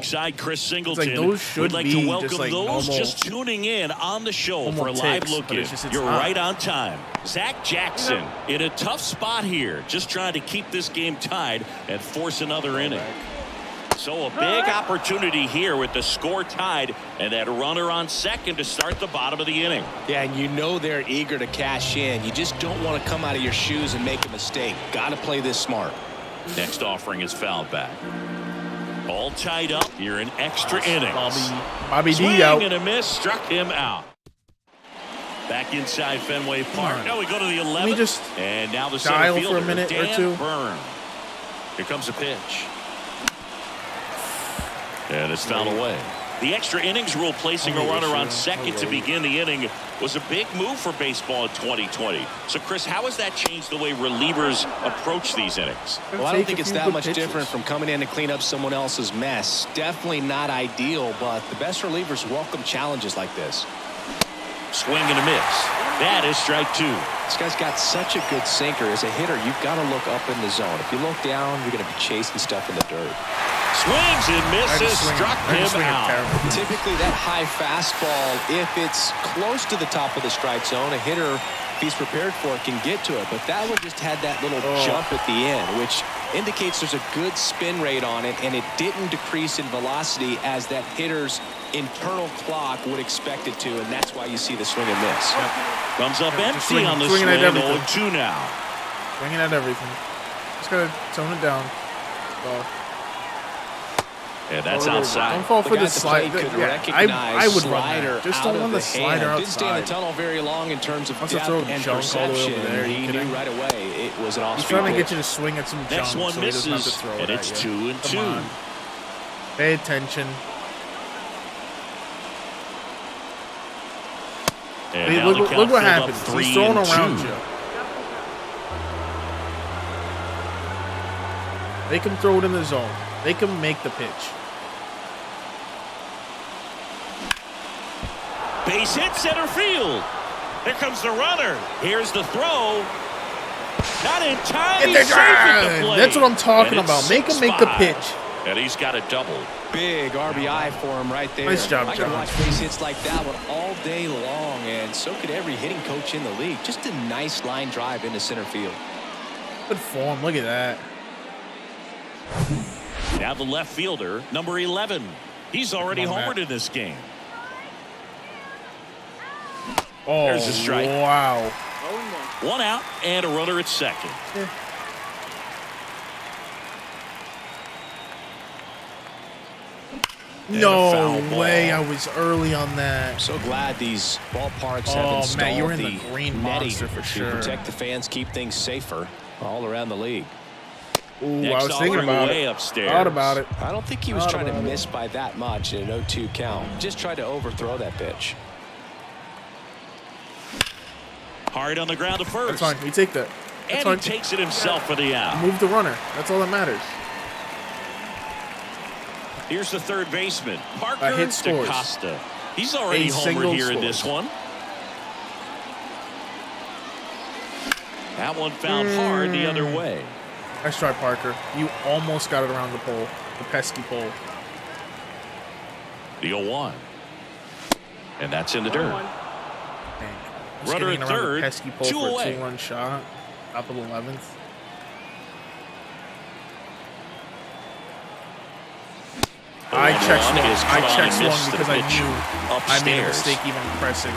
Side Chris Singleton. It's like those should We'd like be to welcome just like those normal, just tuning in on the show for a live look in. You're not. right on time. Zach Jackson in a tough spot here, just trying to keep this game tied and force another inning. So a big opportunity here with the score tied and that runner on second to start the bottom of the inning. Yeah, and you know they're eager to cash in. You just don't want to come out of your shoes and make a mistake. Got to play this smart. Next offering is fouled back. All tied up here in extra innings. Bobby Swing D out. and a miss, struck him out. Back inside Fenway Park. Now we go to the 11th. Let me just and now the dial center fielder, for a minute Dan or two. Byrne. Here comes a pitch. And it's fouled away. The extra innings rule placing a runner on second to begin the inning was a big move for baseball in 2020. So, Chris, how has that changed the way relievers approach these innings? Well, I don't think it's that much different from coming in to clean up someone else's mess. Definitely not ideal, but the best relievers welcome challenges like this. Swing and a miss. That is strike two. This guy's got such a good sinker. As a hitter, you've got to look up in the zone. If you look down, you're going to be chasing stuff in the dirt. Swings and misses, struck him out. Typically, that high fastball, if it's close to the top of the strike zone, a hitter, if he's prepared for it, can get to it. But that one just had that little jump at the end, which indicates there's a good spin rate on it, and it didn't decrease in velocity as that hitter's internal clock would expect it to, and that's why you see the swing and miss. Comes up empty on the swing. 0-2 now. Swinging at everything. Just gotta tone it down. And that's outside. Don't fall for the slider. I would run that. Just don't run the slider outside. Didn't stay in the tunnel very long in terms of depth and perception. He knew right away it was an off-speed. He's trying to get you to swing at some junk. Next one so misses, he doesn't have to throw it and it's 2-2. Pay attention. And hey, look what happens. He's throwing around you. They can throw it in the zone. They can make the pitch. Base hit center field. Here comes the runner. Here's the throw. Not in time. He's safe at the plate. That's what I'm talking about. Make him make the pitch. And he's got a double. Big RBI for him right there. Nice job, I could watch base hits like that one all day long, and so could every hitting coach in the league. Just a nice line drive into center field. Good form. Look at that. Now the left fielder, number 11. He's already homered in this game. Oh, there's a strike. Wow. One out and a runner at second. Yeah. No way! I was early on that. I'm so glad these ballparks have installed man, you were in the green monster for sure. To protect the fans, keep things safer all around the league. Ooh, I was thinking about it. Upstairs. Thought about it. I don't think he was trying to miss by that much in an 0-2 count. Just tried to overthrow that pitch. Hard on the ground to first. That's fine. We take that. That's and he takes it himself for the out. Move the runner. That's all that matters. Here's the third baseman, Parker DeCosta. He's already homered here in this one. That one found hard the other way. Nice try, Parker. You almost got it around the pole, the pesky pole. The 0-1. And that's in the dirt. Runner at third, pesky pole 2 for away. a 2-run shot. Top of the 11th. I checked swung because I knew I made a mistake even pressing.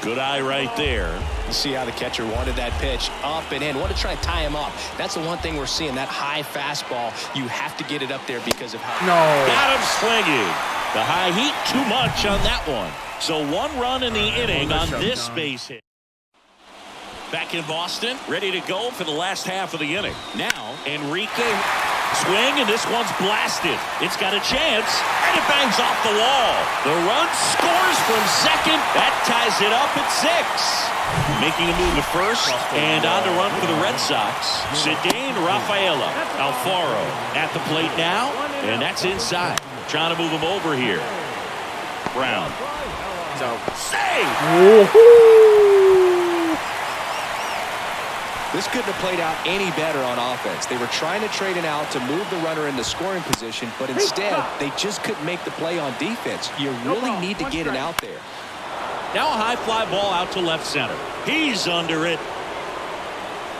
Good eye right there. You see how the catcher wanted that pitch up and in. Want to try to tie him up. That's the one thing we're seeing, that high fastball. You have to get it up there because of how. No. Got him swinging. The high heat, too much on that one. So 1 run in the inning on this base hit. Back in Boston, ready to go for the last half of the inning. Now, Enrique swing, and this one's blasted. It's got a chance, and it bangs off the wall. The run scores from second. That ties it up at 6. Making a move to first, and on to run for the Red Sox. Cedane Rafaela Alfaro at the plate now, and that's inside. Trying to move him over here. Brown. Save! Woohoo! This couldn't have played out any better on offense. They were trying to trade it out to move the runner into scoring position, but instead, they just couldn't make the play on defense. You really need to get it out there. Now a high fly ball out to left center. He's under it.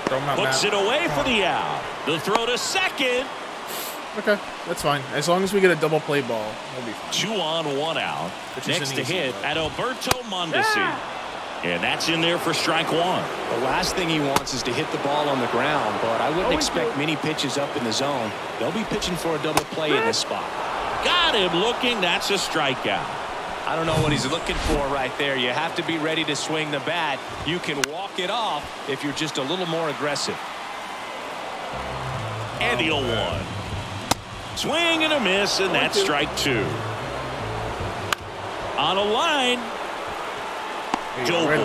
Hooks it away for the out. The throw to second. Okay, that's fine. As long as we get a double play ball, we'll be fine. 2 on, 1 out. Next to hit at Alberto Mondesi. And that's in there for strike 1. The last thing he wants is to hit the ball on the ground, but I wouldn't expect many pitches up in the zone. They'll be pitching for a double play in this spot. Got him looking. That's a strikeout. I don't know what he's looking for right there. You have to be ready to swing the bat. You can walk it off if you're just a little more aggressive. And the 0-1. Swing and a miss, and that's strike 2. On a line. Doble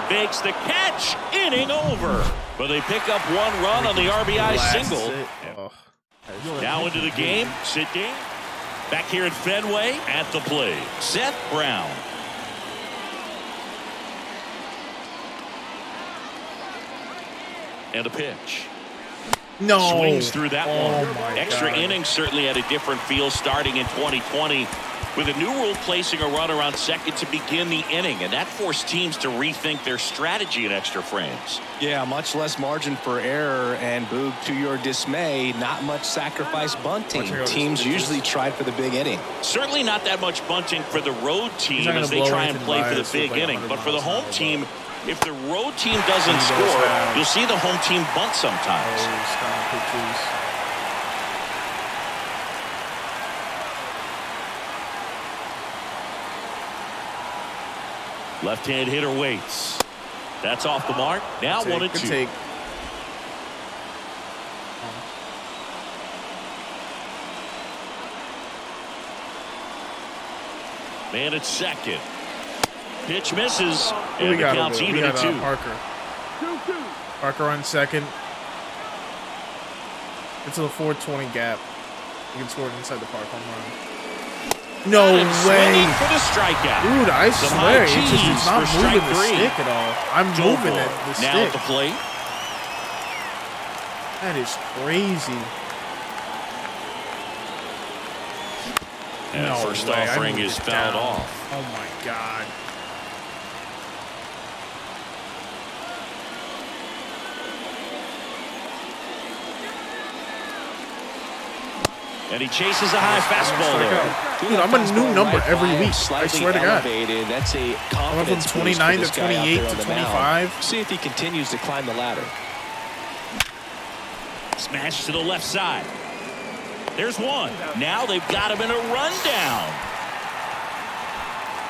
makes the catch. Inning over. But they pick up 1 run on the RBI single. Now into the game. Sid Dane. Back here at Fenway at the plate. Seth Brown. And a pitch. No. Swings through that one. Extra God. innings certainly had a different feel starting in 2020 with a new rule placing a runner on second to begin the inning, and that forced teams to rethink their strategy in extra frames. Yeah, much less margin for error, and Boog, to your dismay, not much sacrifice bunting. Teams usually tried for the big inning. Certainly not that much bunting for the road team as they try and play for the big inning, but for the home team, if the road team doesn't score, you'll see the home team bunt sometimes. Left-hand hitter waits. That's off the mark. Now 1-2. Man at second. Pitch misses. And the count's even at 2. Parker on second. It's a 420 gap. You can score it inside the park home run. No way. For the strikeout. Dude, I swear, it's not moving the stick at all. I'm moving it, the stick. Now at the plate. That is crazy. And first offering is fouled off. Oh my God. And he chases a high fastball there. Dude, I'm a new number every week. I swear to God. That's a I went from 29 to 28 to 25. See if he continues to climb the ladder. Smash to the left side. There's one. Now they've got him in a rundown.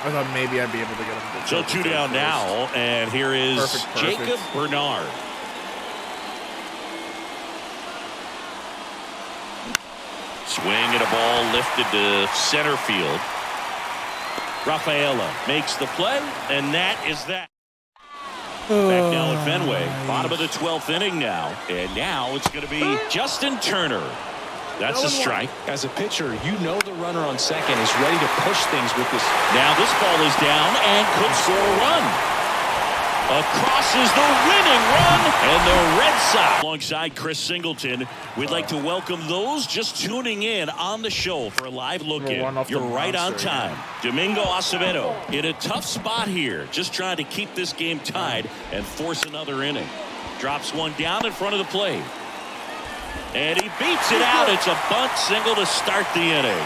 I thought maybe I'd be able to get him. So 2 down now, and here is Jacob Bernard. Swing and a ball lifted to center field. Rafaela makes the play, and that is that. Back now at Fenway. Bottom of the 12th inning now. And now it's going to be Justin Turner. That's a strike. As a pitcher, you know the runner on second is ready to push things with this. Now this ball is down and could score a run. Across is the winning run, and the Red Sox. Alongside Chris Singleton, we'd like to welcome those just tuning in on the show for a live look-in. You're right on time. Domingo Acevedo in a tough spot here, just trying to keep this game tied and force another inning. Drops one down in front of the plate. And he beats it out. It's a bunt single to start the inning.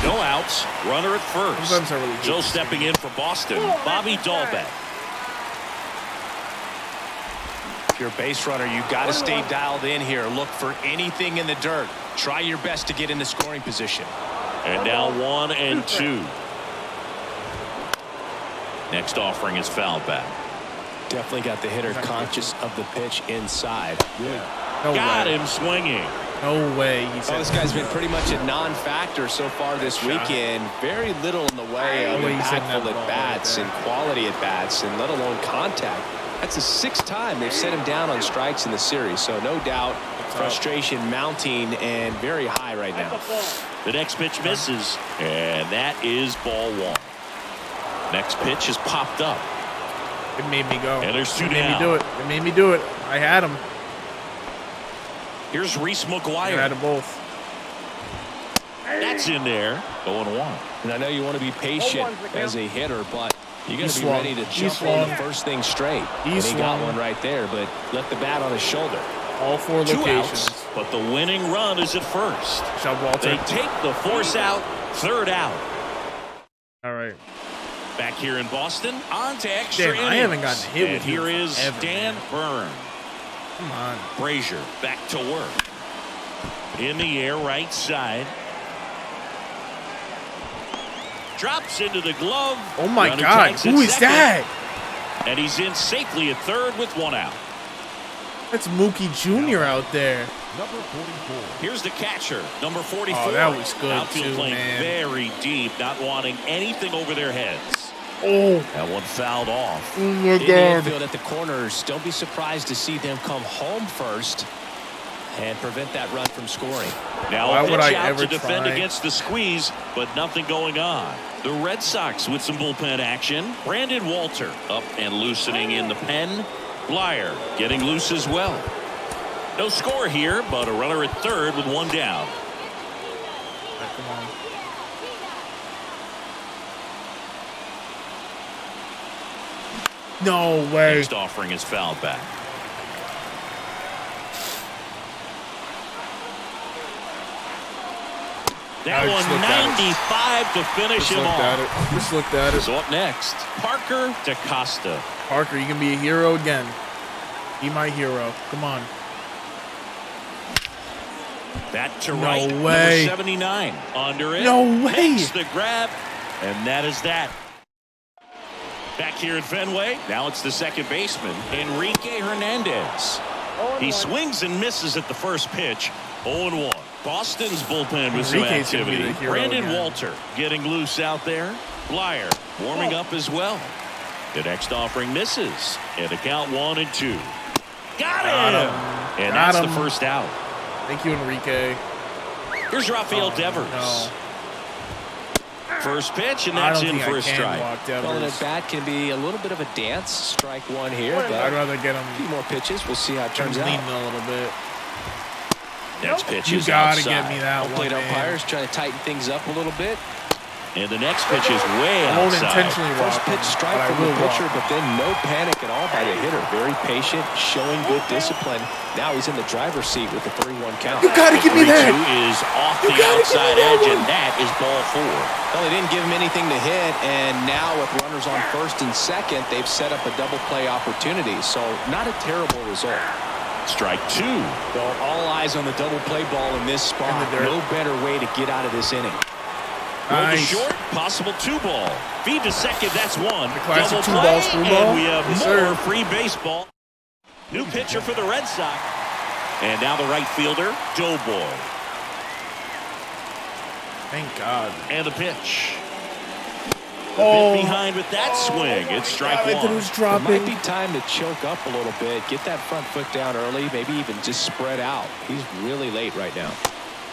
No outs. Runner at first. Joe stepping in for Boston. Bobby Dahlbeck. If you're a base runner, you've got to stay dialed in here. Look for anything in the dirt. Try your best to get into scoring position. And now 1-2. Next offering is fouled back. Definitely got the hitter conscious of the pitch inside. Got him swinging. No way. This guy's been pretty much a non-factor so far this weekend. Very little in the way of impactful at-bats and quality at-bats, and let alone contact. That's the 6th time they've set him down on strikes in the series, so no doubt frustration mounting and very high right now. The next pitch misses, and that is ball 1. Next pitch is popped up. It made me go. And there's 2 It down. made me do it. It made me do it. I had him. Here's Reese McGuire. I had them both. That's in there. 0-1. And I know you want to be patient as a hitter, but you got to be ready to jump on the first thing straight. And he got one right there, but left the bat on his shoulder. All 4 2 locations. outs, but the winning run is at first. Shot Walter. They take the force out, 3rd out. All right. Back here in Boston, on to extra innings. I haven't gotten hit and with here you is forever, Dan Byrne. Come on. Brazier back to work. In the air, right side. Drops into the glove. Oh my Runner God. tags at Who is second, that? And he's in safely at 3rd with 1 out. That's Mookie Jr. out there. Number 44. Here's the catcher, number 44. Oh, that was good Outfield too, playing man. very deep, not wanting anything over their heads. Oh. That one fouled off. Oh my In the God. infield at the corners, don't be surprised to see them come home first and prevent that run from scoring. Now Why a would pitch I out ever to defend try? against the squeeze, but nothing going on. The Red Sox with some bullpen action. Brandon Walter up and loosening in the pen. Blyer getting loose as well. No score here, but a runner at 3rd with 1 down. Right, come on. No way. Next offering is fouled back. That I just one looked at 95 to finish Just him looked at off. it. Just looked at it. So up next, Parker DaCosta. Parker, you can be a hero again. Be my hero. Come on. That to No right, way. number 79. Under it. No way. Makes the grab, and that is that. Back here at Fenway, now it's the second baseman, Enrique Hernandez. He swings and misses at the first pitch. 0-1. Boston's bullpen with some Enrique's gonna be activity. the hero Brandon again. Walter getting loose out there. Blyer warming up as well. The next offering misses. And the count 1-2. Got him! And Got that's him. the first out. Thank you, Enrique. Here's Rafael Devers. No. First pitch, and I that's don't in think for I a can strike. walk Well, and Devers. at bat can be a little bit of a dance. Strike 1 here, but I'd rather get a few him more pitches. We'll see how it turns leaning out. a little bit. Next pitch You is gotta outside. get me that one, Plate man. umpires trying to tighten things up a little bit. And the next pitch is way I won't outside. intentionally walk First pitch him, strike but I from the will walk pitcher, him. but then no panic at all by the hitter. Very patient, showing good discipline. Now he's in the driver's seat with the 3-1 count. You gotta give me that. 3-2 is off the gotta give me outside that edge, one. and that is ball 4. Well, they didn't give him anything to hit, and now with runners on first and second, they've set up a double play opportunity. So not a terrible result. Strike 2. So all eyes on the double play ball in this spot. In the dirt. No better way to get out of this inning. Roll to Nice. short, possible 2-ball. Feed to second, that's 1. The classic Double 2 play, balls, 3 ball. and we have Yes, more sir. free baseball. New pitcher for the Red Sox. And now the right fielder, Doughboy. Thank God. And the pitch. A Oh. bit behind with that swing. It's strike I thought it 1. was It might dropping. be time to choke up a little bit. Get that front foot down early. Maybe even just spread out. He's really late right now.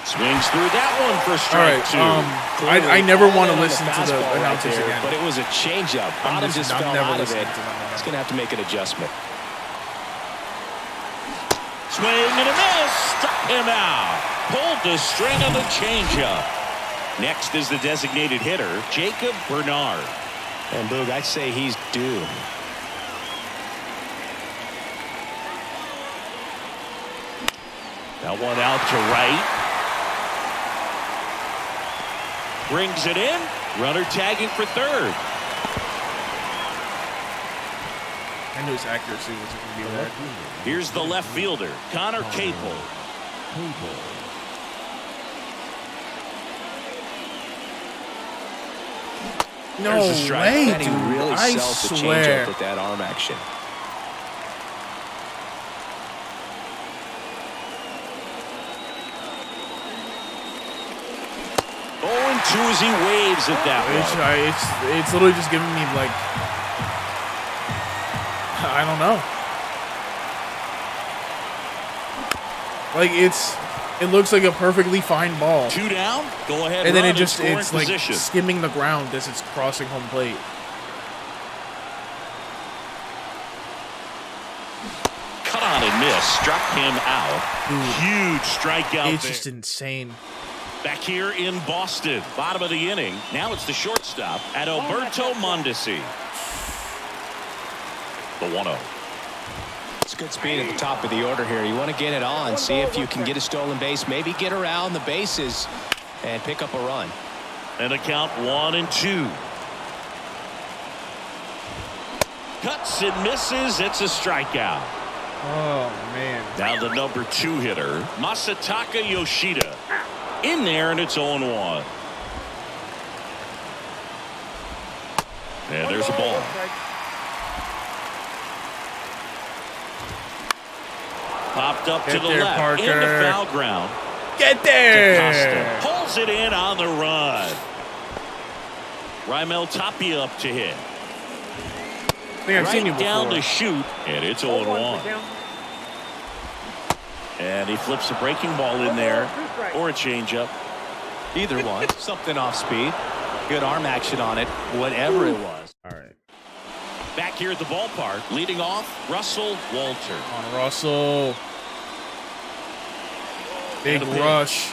Swings through that one for All strike right. 2. I never Clearly want to on listen to the fastball right announcers there, again. But it was a changeup. Bottom just I'm fell never out of listening it. to them. He's going to have to make an adjustment. Swing and a miss. Struck him out. Pulled the string on the changeup. Next is the designated hitter, Jacob Bernard. And Boog, I'd say he's due. That one out to right. Brings it in. Runner tagging for 3rd. I knew his accuracy was going to be bad. Here's the left fielder, Connor Capel. No There's a strike. way, And he dude. really I sells the swear. changeup with that arm action. Oh, 2 as he waves at that one. It's literally just giving me, like, I don't know. Like, it looks like a perfectly fine ball. 2 down. Go ahead. And then run it just, scoring it's like position. skimming the ground as it's crossing home plate. struck him out. Huge strikeout. It's just insane. Back here in Boston, bottom of the inning. Now it's the shortstop at Alberto Mondesi. The 1-0. It's good speed at the top of the order here. You want to get it on, see if you can get a stolen base, maybe get around the bases and pick up a run. And a count 1-2. Cuts and misses. It's a strikeout. Oh, man. Now the number 2 hitter, Masataka Yoshida. In there, and it's 0-1. And there's a ball. Popped up to the left, Parker. into foul ground. Get there! Pulls it in on the run. Raimel Tapia up to hit. I think I've seen you before. Down to shoot, and it's 0-1. And he flips a breaking ball in there, or a changeup. Either one, something off speed. Good arm action on it, whatever it was. All right. Back here at the ballpark, leading off, Russell Walter. On Russell. Big rush.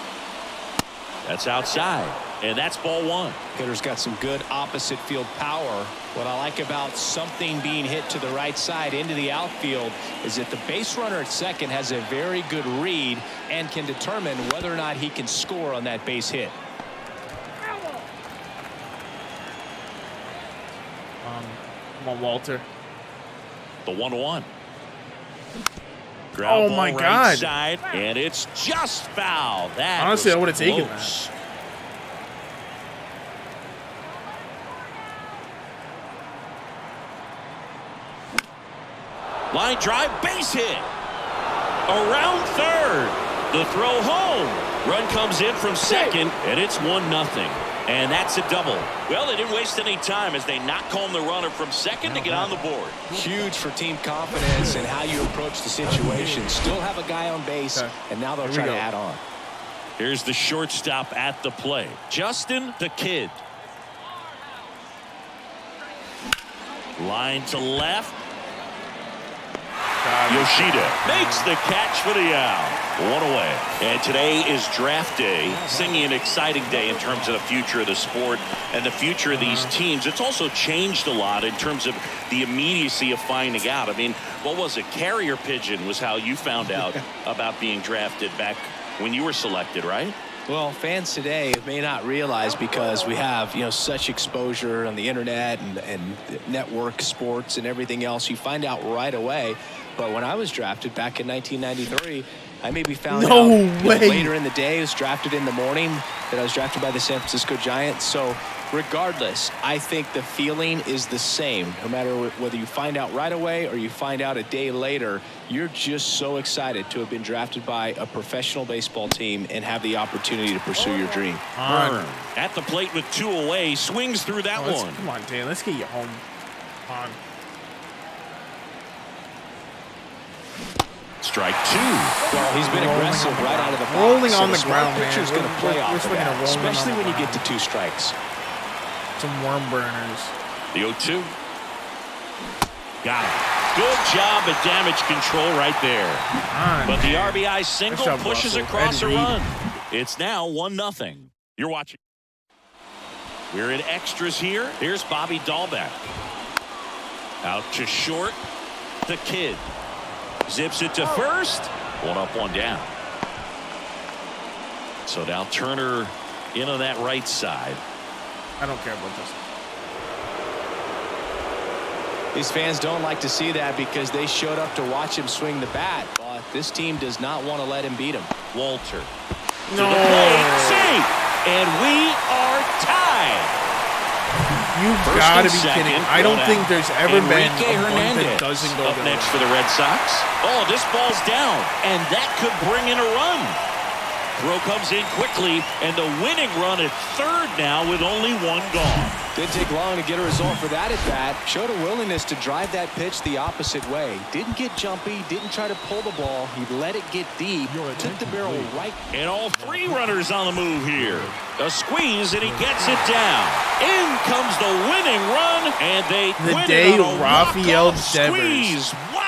That's outside, and that's ball 1. Hitter's got some good opposite field power. What I like about something being hit to the right side into the outfield is that the base runner at second has a very good read and can determine whether or not he can score on that base hit. Come on, Walter. The 1-1. Oh my right God! Side, and it's just foul. That honestly, I would have close. taken that. Line drive, base hit. Around third. The throw home. Run comes in from second, and it's 1-0. And that's a double. Well, they didn't waste any time as they knock home the runner from second to get on the board. Huge for team confidence and how you approach the situation. Still have a guy on base, and now they'll try to add on. Here's the shortstop at the plate, Justin the Kid. Line to left. Yoshida makes the catch for the out. 1 away. And today is draft day. Singing an exciting day in terms of the future of the sport and the future of these teams. It's also changed a lot in terms of the immediacy of finding out. I mean, what was it? Carrier pigeon was how you found out about being drafted back when you were selected, right? Well, fans today may not realize because we have, such exposure on the internet and network sports and everything else. You find out right away. But when I was drafted back in 1993, I maybe found out later in the day. I was drafted in the morning that I was drafted by the San Francisco Giants. So regardless, I think the feeling is the same. No matter whether you find out right away or you find out a day later, you're just so excited to have been drafted by a professional baseball team and have the opportunity to pursue your dream. At the plate with 2 away, swings through that one. Come on, Dan. Let's get you home. Come on. Strike 2. Well, he's been aggressive right out of the box. Rolling on the ground, man. Pitcher's going to play off of that, especially when you get to 2 strikes. Some worm burners. The 0-2. Got it. Good job at damage control right there. But the RBI single pushes across a run. It's now 1-0. You're watching. We're in extras here. Here's Bobby Dahlbeck. Out to short. The Kid. Zips it to first. 1 up, 1 down. So now Turner in on that right side. I don't care about this. These fans don't like to see that because they showed up to watch him swing the bat. But this team does not want to let him beat him. Walter. No. To the plate. Safe. And we are tied. You've got to be kidding. I don't think there's ever been a bunt that doesn't go up next for the Red Sox. Oh, this ball's down, and that could bring in a run. Throw comes in quickly, and the winning run at third now with only 1 gone. Didn't take long to get a result for that at bat. Showed a willingness to drive that pitch the opposite way. Didn't get jumpy, didn't try to pull the ball. He let it get deep, took the barrel right. And all 3 runners on the move here. A squeeze, and he gets it down. In comes the winning run, and they win it on a walk-off squeeze. Wow.